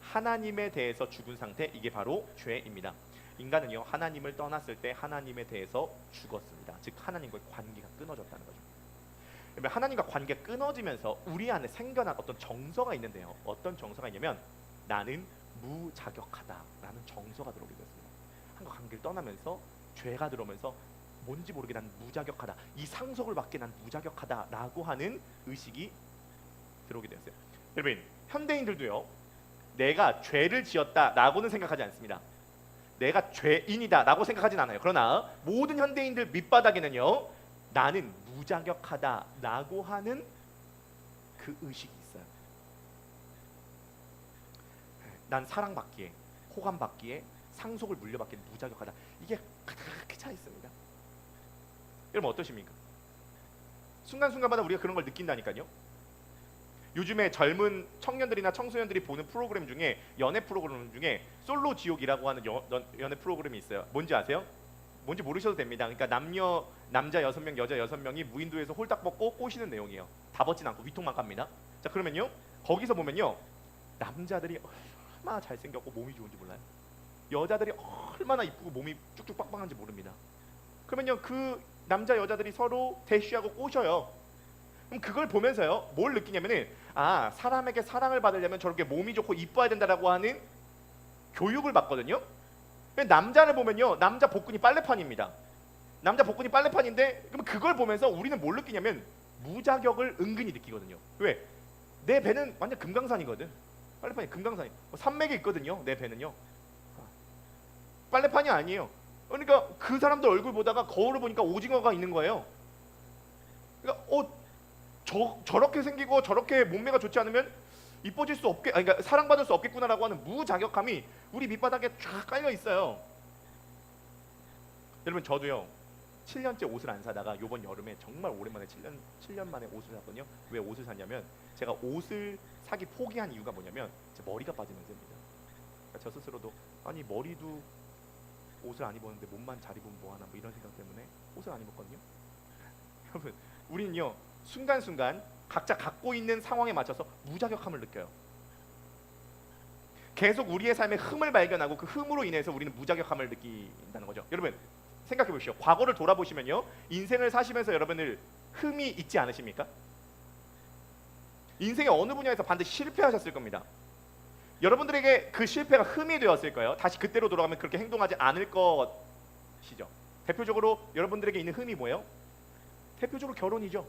하나님에 대해서 죽은 상태, 이게 바로 죄입니다. 인간은요 하나님을 떠났을 때 하나님에 대해서 죽었습니다. 즉 하나님과의 관계가 끊어졌다는 거죠. 하나님과 관계가 끊어지면서 우리 안에 생겨난 어떤 정서가 있는데요. 어떤 정서가 있냐면 나는 무자격하다라는 정서가 들어오게 됐습니다. 하나님과 관계를 떠나면서 죄가 들어오면서 뭔지 모르게 난 무자격하다, 이 상속을 받게 난 무자격하다라고 하는 의식이 들어오게 되었어요. 여러분 현대인들도요 내가 죄를 지었다라고는 생각하지 않습니다. 내가 죄인이다라고 생각하진 않아요. 그러나 모든 현대인들 밑바닥에는요 나는 무자격하다라고 하는 그 의식이 있어요. 난 사랑받기에, 호감받기에, 상속을 물려받기에 무자격하다. 이게 그렇게 차 있습니다. 여러분 어떠십니까? 순간순간마다 우리가 그런 걸 느낀다니까요. 요즘에 젊은 청년들이나 청소년들이 보는 프로그램 중에 연애 프로그램 중에 솔로 지옥이라고 하는 연애 프로그램이 있어요. 뭔지 아세요? 뭔지 모르셔도 됩니다. 그러니까 남자 6명, 여자 6명이 무인도에서 홀딱 벗고 꼬시는 내용이에요. 다 벗진 않고 위통만 갑니다. 자 그러면요 거기서 보면요 남자들이 얼마나 잘생겼고 몸이 좋은지 몰라요. 여자들이 얼마나 이쁘고 몸이 쭉쭉 빵빵한지 모릅니다. 그러면요, 그 남자 여자들이 서로 대쉬하고 꼬셔요. 그럼 그걸 보면서요, 뭘 느끼냐면은, 아, 사람에게 사랑을 받으려면 저렇게 몸이 좋고 이뻐야 된다라고 하는 교육을 받거든요. 남자를 보면요, 남자 복근이 빨래판입니다. 남자 복근이 빨래판인데, 그럼 그걸 보면서 우리는 뭘 느끼냐면 무자격을 은근히 느끼거든요. 왜? 내 배는 완전 금강산이거든. 빨래판이 금강산이, 산맥이 있거든요. 내 배는요, 빨래판이 아니에요. 그러니까 그 사람들 얼굴 보다가 거울을 보니까 오징어가 있는 거예요. 그러니까 저렇게 생기고 저렇게 몸매가 좋지 않으면 이뻐질 수 없게, 아니, 그러니까 사랑받을 수 없겠구나라고 하는 무자격함이 우리 밑바닥에 쫙 깔려 있어요. 여러분, 저도요 7년째 옷을 안 사다가 이번 여름에 정말 오랜만에 7년 만에 옷을 샀거든요. 왜 옷을 샀냐면, 제가 옷을 사기 포기한 이유가 뭐냐면 제 머리가 빠지는 세입니다. 그러니까 저 스스로도, 아니 머리도 옷을 안 입었는데 몸만 잘 입으면 뭐하나, 뭐 이런 생각 때문에 옷을 안 입었거든요. 여러분, 우리는요 순간순간 각자 갖고 있는 상황에 맞춰서 무자격함을 느껴요. 계속 우리의 삶에 흠을 발견하고 그 흠으로 인해서 우리는 무자격함을 느낀다는 거죠. 여러분 생각해 보십시오. 과거를 돌아보시면요, 인생을 사시면서 여러분들 흠이 있지 않으십니까? 인생의 어느 분야에서 반드시 실패하셨을 겁니다. 여러분들에게 그 실패가 흠이 되었을 거예요. 다시 그때로 돌아가면 그렇게 행동하지 않을 것이죠. 대표적으로 여러분들에게 있는 흠이 뭐예요? 대표적으로 결혼이죠.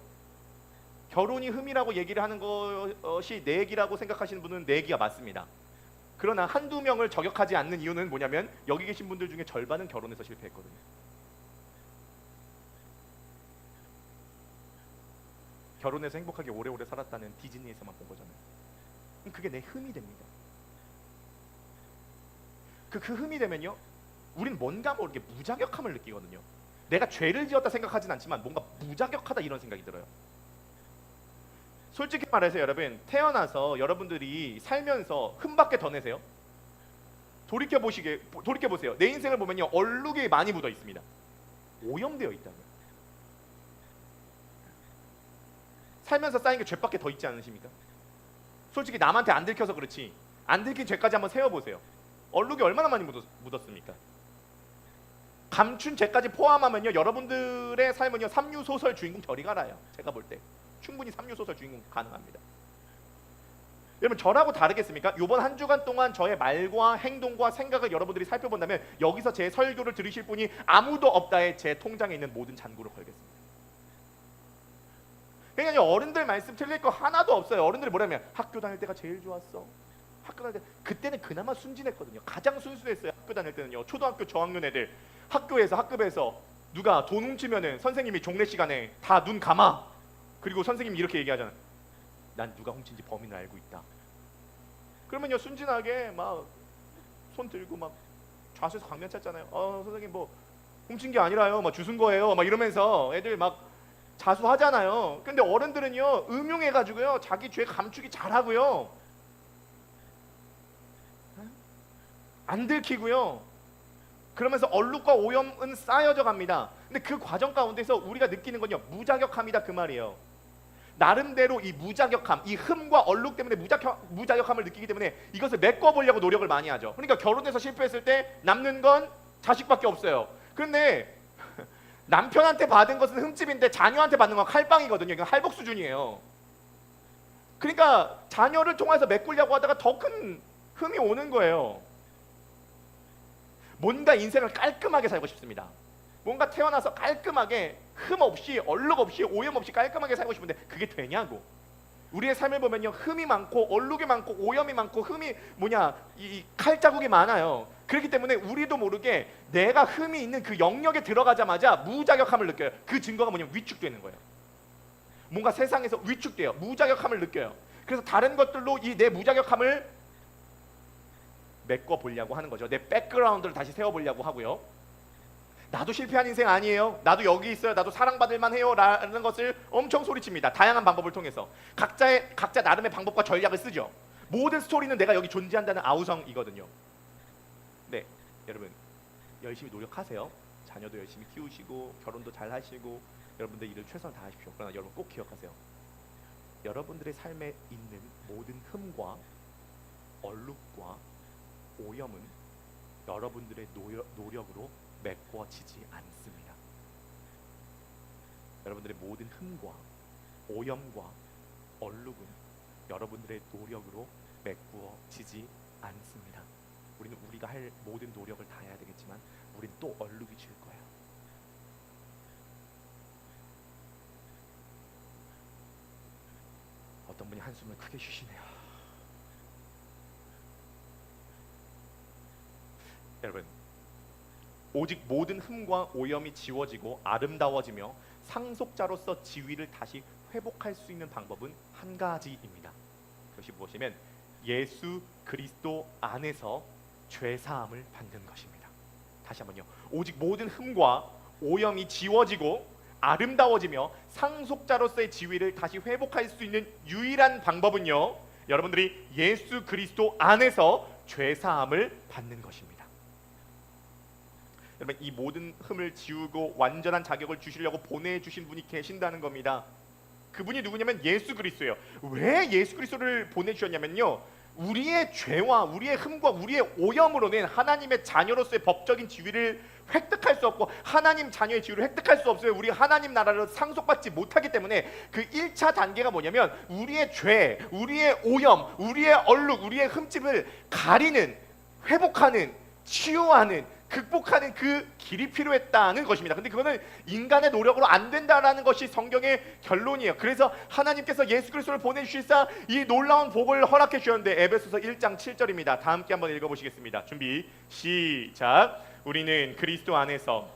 결혼이 흠이라고 얘기를 하는 것이 내기라고 생각하시는 분은 내기가 맞습니다. 그러나 한두 명을 저격하지 않는 이유는 뭐냐면, 여기 계신 분들 중에 절반은 결혼해서 실패했거든요. 결혼해서 행복하게 오래오래 살았다는 디즈니에서만 본 거잖아요. 그럼 그게 내 흠이 됩니다. 그 흠이 되면요, 우린 뭔가 모르게 무자격함을 느끼거든요. 내가 죄를 지었다 생각하진 않지만 뭔가 무자격하다 이런 생각이 들어요. 솔직히 말해서 여러분, 태어나서 여러분들이 살면서 흠밖에 더 내세요? 돌이켜보세요. 내 인생을 보면요, 얼룩이 많이 묻어 있습니다. 오염되어 있다고요. 살면서 쌓인 게 죄밖에 더 있지 않으십니까? 솔직히 남한테 안 들켜서 그렇지, 안 들킨 죄까지 한번 세어보세요. 얼룩이 얼마나 많이 묻었습니까? 감춘 죄까지 포함하면요, 여러분들의 삶은요 삼류소설 주인공 저리 가라요. 제가 볼 때 충분히 삼류소설 주인공 가능합니다. 여러분, 저라고 다르겠습니까? 이번 한 주간 동안 저의 말과 행동과 생각을 여러분들이 살펴본다면 여기서 제 설교를 들으실 분이 아무도 없다에 제 통장에 있는 모든 잔고를 걸겠습니다. 그러니까 어른들 말씀 틀릴 거 하나도 없어요. 어른들이 뭐라면, 학교 다닐 때가 제일 좋았어. 학교 다닐 때, 그때는 그나마 순진했거든요. 가장 순수했어요. 학교 다닐 때는요. 초등학교 저학년 애들 학급에서 누가 돈 훔치면은 선생님이 종례 시간에 다 눈 감아. 그리고 선생님이 이렇게 얘기하잖아. 난 누가 훔친지 범인을 알고 있다. 그러면요 순진하게 막 손 들고 막 좌수에서 광면 찾잖아요. 선생님 뭐 훔친 게 아니라요. 막 주순 거예요. 막 이러면서 애들 막 자수하잖아요. 근데 어른들은요 음흉해가지고요 자기 죄 감추기 잘하고요, 안 들키고요. 그러면서 얼룩과 오염은 쌓여져 갑니다. 근데 그 과정 가운데서 우리가 느끼는 건요 무자격함이다 그 말이에요. 나름대로 이 무자격함, 이 흠과 얼룩 때문에 무자격함을 느끼기 때문에 이것을 메꿔보려고 노력을 많이 하죠. 그러니까 결혼해서 실패했을 때 남는 건 자식밖에 없어요. 그런데 남편한테 받은 것은 흠집인데 자녀한테 받는 건 칼빵이거든요. 이건 할복 수준이에요. 그러니까 자녀를 통해서 메꾸려고 하다가 더 큰 흠이 오는 거예요. 뭔가 인생을 깔끔하게 살고 싶습니다. 뭔가 태어나서 깔끔하게 흠 없이 얼룩 없이 오염 없이 깔끔하게 살고 싶은데 그게 되냐고. 우리의 삶을 보면요 흠이 많고 얼룩이 많고 오염이 많고 흠이 이 칼자국이 많아요. 그렇기 때문에 우리도 모르게 내가 흠이 있는 그 영역에 들어가자마자 무자격함을 느껴요. 그 증거가 뭐냐면 위축되는 거예요. 뭔가 세상에서 위축돼요. 무자격함을 느껴요. 그래서 다른 것들로 이 내 무자격함을 메꿔보려고 하는 거죠. 내 백그라운드를 다시 세워보려고 하고요. 나도 실패한 인생 아니에요. 나도 여기 있어요. 나도 사랑받을 만해요. 라는 것을 엄청 소리칩니다. 다양한 방법을 통해서 각자 나름의 방법과 전략을 쓰죠. 모든 스토리는 내가 여기 존재한다는 아우성이거든요. 네, 여러분 열심히 노력하세요. 자녀도 열심히 키우시고 결혼도 잘 하시고 여러분들 일을 최선을 다하십시오. 그러나 여러분 꼭 기억하세요. 여러분들의 삶에 있는 모든 흠과 얼룩과 오염은 여러분들의 노력으로 메꿔지지 않습니다. 여러분들의 모든 흠과 오염과 얼룩은 여러분들의 노력으로 메꾸어지지 않습니다. 우리는 우리가 할 모든 노력을 다 해야 되겠지만 우린 또 얼룩이 질 거예요. 어떤 분이 한숨을 크게 쉬시네요. 여러분, 오직 모든 흠과 오염이 지워지고 아름다워지며 상속자로서 지위를 다시 회복할 수 있는 방법은 한 가지입니다. 그것이 무엇이면 예수 그리스도 안에서 죄 사함을 받는 것입니다. 다시 한번요. 오직 모든 흠과 오염이 지워지고 아름다워지며 상속자로서의 지위를 다시 회복할 수 있는 유일한 방법은요, 여러분들이 예수 그리스도 안에서 죄 사함을 받는 것입니다. 여러분, 이 모든 흠을 지우고 완전한 자격을 주시려고 보내주신 분이 계신다는 겁니다. 그분이 누구냐면 예수 그리스도예요. 왜 예수 그리스도를 보내주셨냐면요, 우리의 죄와 우리의 흠과 우리의 오염으로는 하나님의 자녀로서의 법적인 지위를 획득할 수 없고 하나님 자녀의 지위를 획득할 수 없어요. 우리가 하나님 나라로 상속받지 못하기 때문에 그 1차 단계가 뭐냐면 우리의 죄, 우리의 오염, 우리의 얼룩, 우리의 흠집을 가리는, 회복하는, 치유하는, 극복하는 그 길이 필요했다는 것입니다. 근데 그거는 인간의 노력으로 안 된다라는 것이 성경의 결론이에요. 그래서 하나님께서 예수 그리스도를 보내주시사 이 놀라운 복을 허락해 주셨는데, 에베소서 1장 7절입니다. 다 함께 한번 읽어보시겠습니다. 준비 시작. 우리는 그리스도 안에서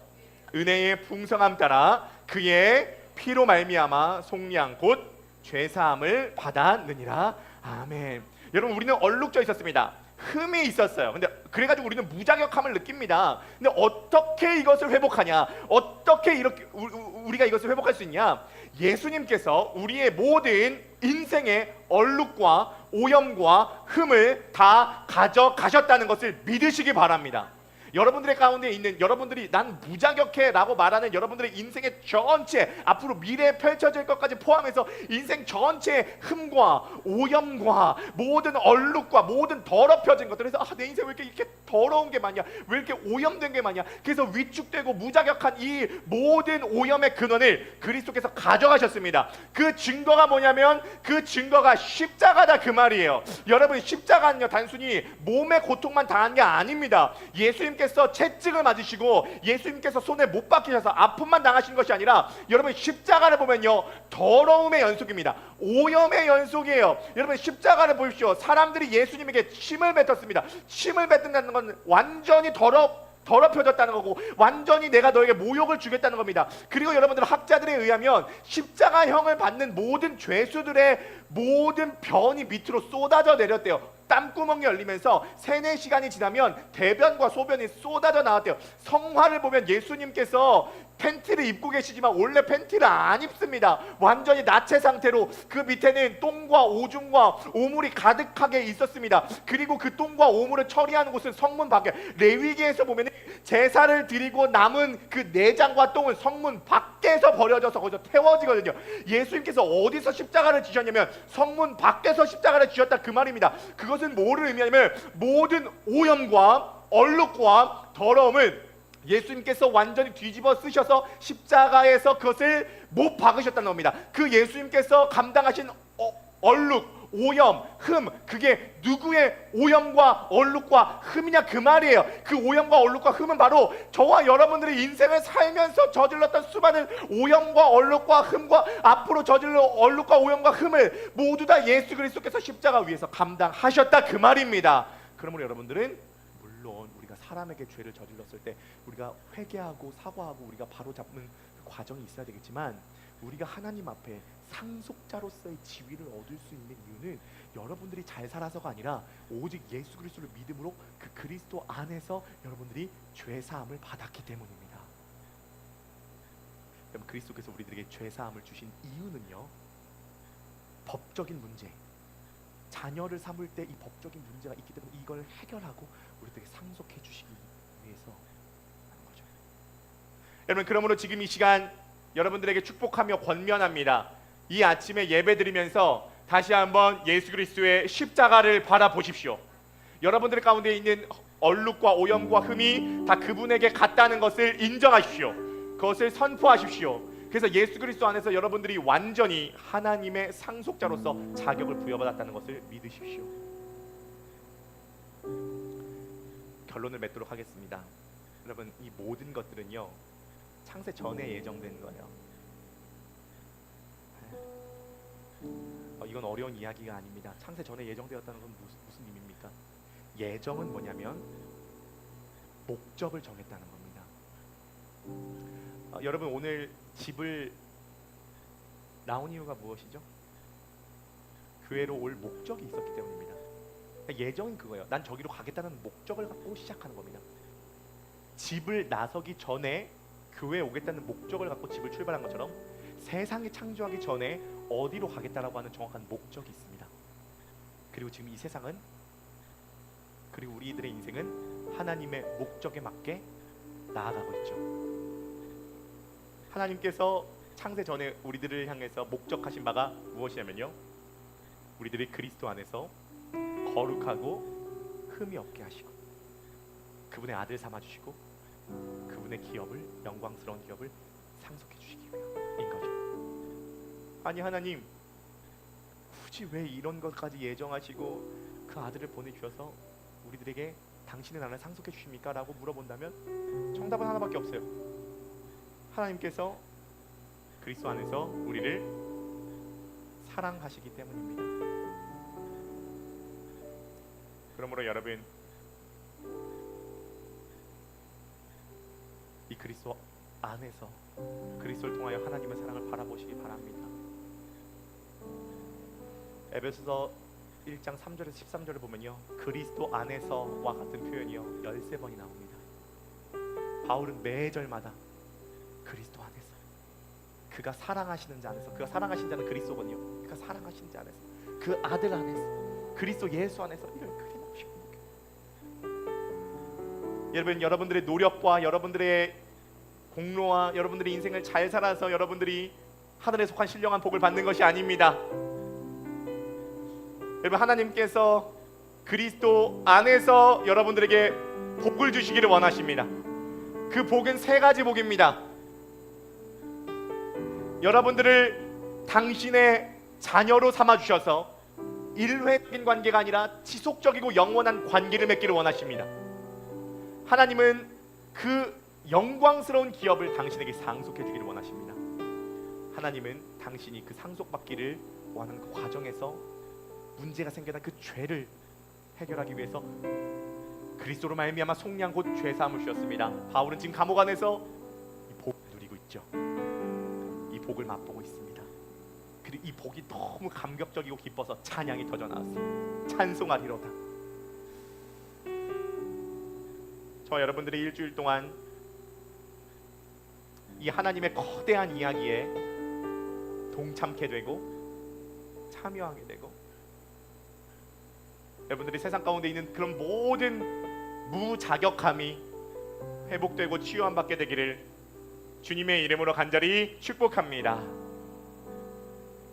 은혜의 풍성함 따라 그의 피로 말미암아 속량 곧 죄사함을 받았느니라. 아멘. 여러분, 우리는 얼룩져 있었습니다. 흠이 있었어요. 근데 그래가지고 우리는 무자격함을 느낍니다. 근데 어떻게 이것을 회복하냐? 어떻게 이렇게 우리가 이것을 회복할 수 있냐? 예수님께서 우리의 모든 인생의 얼룩과 오염과 흠을 다 가져가셨다는 것을 믿으시기 바랍니다. 여러분들의 가운데 있는, 여러분들이 난 무자격해 라고 말하는 여러분들의 인생의 전체, 앞으로 미래에 펼쳐질 것까지 포함해서 인생 전체의 흠과 오염과 모든 얼룩과 모든 더럽혀진 것들, 그래서 내 인생 왜 이렇게 더러운 게 많냐, 왜 이렇게 오염된 게 많냐, 그래서 위축되고 무자격한 이 모든 오염의 근원을 그리스도께서 가져가셨습니다. 그 증거가 뭐냐면 그 증거가 십자가다, 그 말이에요. 여러분, 십자가는요 단순히 몸의 고통만 당한 게 아닙니다. 예수님께서 채찍을 맞으시고 예수님께서 손에 못 박히셔서 아픔만 당하신 것이 아니라, 여러분 십자가를 보면요 더러움의 연속입니다. 오염의 연속이에요. 여러분 십자가를 보십시오. 사람들이 예수님에게 침을 뱉었습니다. 침을 뱉는다는 건 완전히 더럽혀졌다는 거고, 완전히 내가 너에게 모욕을 주겠다는 겁니다. 그리고 여러분들, 학자들에 의하면 십자가형을 받는 모든 죄수들의 모든 변이 밑으로 쏟아져 내렸대요. 땀구멍이 열리면서 3-4시간이 지나면 대변과 소변이 쏟아져 나왔대요. 성화를 보면 예수님께서 팬티를 입고 계시지만 원래 팬티를 안 입습니다. 완전히 나체 상태로 그 밑에는 똥과 오줌과 오물이 가득하게 있었습니다. 그리고 그 똥과 오물을 처리하는 곳은 성문 밖에, 레위기에서 보면 제사를 드리고 남은 그 내장과 똥은 성문 밖에서 버려져서 거기서 태워지거든요. 예수님께서 어디서 십자가를 지셨냐면 성문 밖에서 십자가를 지셨다, 그 말입니다. 그것은 뭐를 의미하냐면 모든 오염과 얼룩과 더러움을 예수님께서 완전히 뒤집어 쓰셔서 십자가에서 그것을 못 박으셨다는 겁니다. 그 예수님께서 감당하신 얼룩, 오염, 흠, 그게 누구의 오염과 얼룩과 흠이냐, 그 말이에요. 그 오염과 얼룩과 흠은 바로 저와 여러분들의 인생을 살면서 저질렀던 수많은 오염과 얼룩과 흠과 앞으로 저질러 얼룩과 오염과 흠을 모두 다 예수 그리스도께서 십자가 위에서 감당하셨다, 그 말입니다. 그러므로 여러분들은 물론 우리가 사람에게 죄를 저질렀을 때 우리가 회개하고 사과하고 우리가 바로 잡는 그 과정이 있어야 되겠지만, 우리가 하나님 앞에 상속자로서의 지위를 얻을 수 있는 이유는 여러분들이 잘 살아서가 아니라 오직 예수 그리스도를 믿음으로 그 그리스도 안에서 여러분들이 죄 사함을 받았기 때문입니다. 그럼 그리스도께서 우리들에게 죄 사함을 주신 이유는요, 법적인 문제, 자녀를 삼을 때 이 법적인 문제가 있기 때문에 이걸 해결하고 우리들에게 상속해 주시기 위해서 하는 거죠. 여러분, 그러므로 지금 이 시간 여러분들에게 축복하며 권면합니다. 이 아침에 예배 드리면서 다시 한번 예수 그리스도의 십자가를 바라보십시오. 여러분들 가운데 있는 얼룩과 오염과 흠이 다 그분에게 갔다는 것을 인정하십시오. 그것을 선포하십시오. 그래서 예수 그리스도 안에서 여러분들이 완전히 하나님의 상속자로서 자격을 부여받았다는 것을 믿으십시오. 결론을 맺도록 하겠습니다. 여러분, 이 모든 것들은요 창세 전에 예정된 거예요. 이건 어려운 이야기가 아닙니다. 창세 전에 예정되었다는 건 무슨 의미입니까? 예정은 뭐냐면 목적을 정했다는 겁니다. 여러분, 오늘 집을 나온 이유가 무엇이죠? 교회로 올 목적이 있었기 때문입니다. 예정은 그거예요. 난 저기로 가겠다는 목적을 갖고 시작하는 겁니다. 집을 나서기 전에 교회에 오겠다는 목적을 갖고 집을 출발한 것처럼 세상이 창조하기 전에 어디로 가겠다라고 하는 정확한 목적이 있습니다. 그리고 지금 이 세상은, 그리고 우리들의 인생은 하나님의 목적에 맞게 나아가고 있죠. 하나님께서 창세 전에 우리들을 향해서 목적하신 바가 무엇이냐면요, 우리들이 그리스도 안에서 거룩하고 흠이 없게 하시고 그분의 아들 삼아주시고 그분의 기업을, 영광스러운 기업을 상속해 주시기 위함인 거죠. 아니 하나님, 굳이 왜 이런 것까지 예정하시고 그 아들을 보내주셔서 우리들에게 당신의 나라를 상속해 주십니까? 라고 물어본다면 정답은 하나밖에 없어요. 하나님께서 그리스도 안에서 우리를 사랑하시기 때문입니다. 그러므로 여러분, 이 그리스도 안에서 그리스도를 통하여 하나님의 사랑을 바라보시기 바랍니다. 에베소서 1장 3절에서 13절을 보면요, 그리스도 안에서와 같은 표현이요 13번이 나옵니다. 바울은 매 절마다 그리스도 안에서, 그가 사랑하시는 자 안에서, 그가 사랑하신 자는 그리스도거든요. 그가 사랑하신 자 안에서, 그 아들 안에서, 그리스도 예수 안에서 이걸 끊임없이 행복해요. 여러분, 여러분들의 노력과 여러분들의 공로와 여러분들의 인생을 잘 살아서 여러분들이 하늘에 속한 신령한 복을 받는 것이 아닙니다. 여러분, 하나님께서 그리스도 안에서 여러분들에게 복을 주시기를 원하십니다. 그 복은 세 가지 복입니다. 여러분들을 당신의 자녀로 삼아주셔서 일회적인 관계가 아니라 지속적이고 영원한 관계를 맺기를 원하십니다. 하나님은 그 영광스러운 기업을 당신에게 상속해 주기를 원하십니다. 하나님은 당신이 그 상속받기를 원하는 그 과정에서 문제가 생겨난 그 죄를 해결하기 위해서 그리스도로 말미암아 속량 곧 죄사함을 주셨습니다. 바울은 지금 감옥 안에서 이 복을 누리고 있죠. 이 복을 맛보고 있습니다. 그리고 이 복이 너무 감격적이고 기뻐서 찬양이 터져 나왔어요. 찬송하리로다. 저 여러분들의 일주일 동안 이 하나님의 거대한 이야기에 동참케 되고 참여하게 되고, 여러분들이 세상 가운데 있는 그런 모든 무자격함이 회복되고 치유함 받게 되기를 주님의 이름으로 간절히 축복합니다.